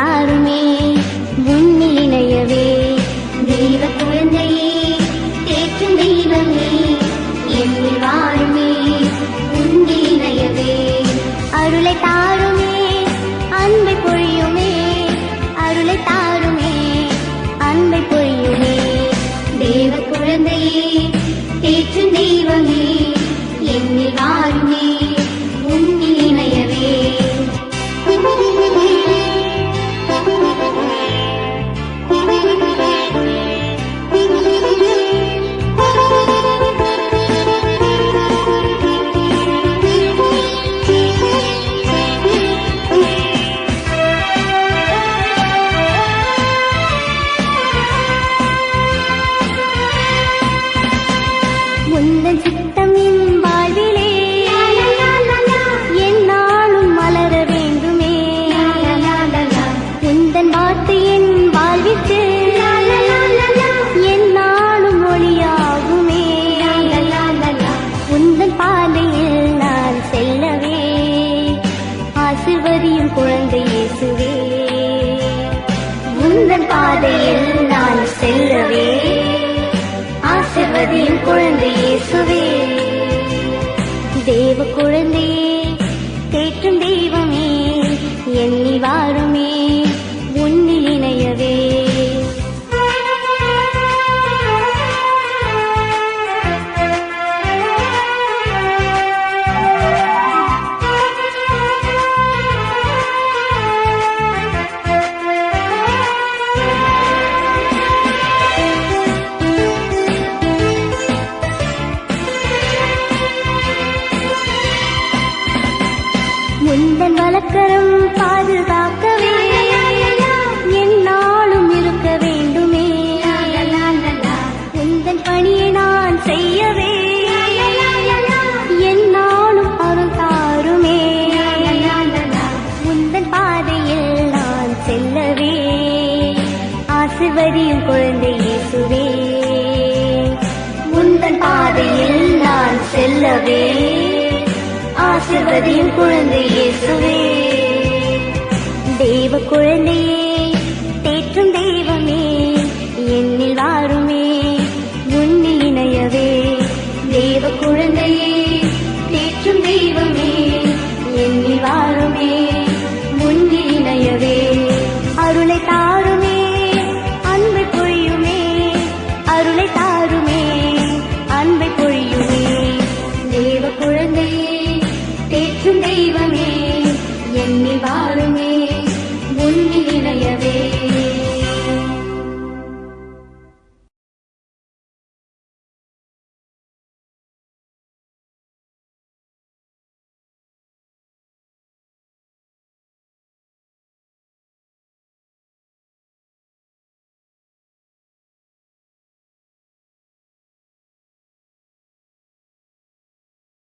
வாருமே உன்னில் இணையவே. தெய்வ குழந்தையே தேற்றும் தெய்வமே என்னில் வாருமே உன்னில் இணையவே. அருளை தாருமே அன்பை பொழியுமே, அருளை தாருமே அன்பை பொழியுமே. தேவ குழந்தையே தேற்றும் தெய்வமே என்னில் வாருமே உன்னில் இணையவே. உந்தன் சித்தம் என் வாழ்விலே என்னாலும் மலர வேண்டுமே. உந்தன் வார்த்தை என் வாழ்விற்கு என்னாலும் ஒளியாகுமே. உந்தன் பாதையில் நான் செல்லவே ஆசீர்வதியும் குழந்தை இயேசுவே. உந்தன் பாதையில் நான் செல்லவே ஆசீர்வதியும் குழந்தை இயேசுவே. தேவ குழந்தையே தேற்றும் தெய்வமே என்னில் வாருமே உன்னில் இணையவே. உந்தன் வலக்கரம் பாதுகாக்கவே என்னாலும் இருக்க வேண்டுமே. உந்தன் பணியை நான் செய்யவே என்னாலும் அருள் தாருமே. உந்தன் பாதையில் நான் செல்லவே ஆசீர்வதியும் குழந்தை இயேசுவே. உந்தன் பாதையில் நான் செல்லவே ஆசீர்வதியும் குழந்தை இயேசுவே. தேவ குழந்தையே தேற்றும் தெய்வமே என்னில் வாருமே உன்னில் இணையவே. தேவ குழந்தையே தேற்றும் தெய்வமே என்னில் வாருமே உன்னில் இணையவே. அருளை தாருமே அன்பை பொழியுமே, அருளை தாருமே அன்பை பொழியுமே. தேவ குழந்தையே தேற்றும் தெய்வமே என்னில்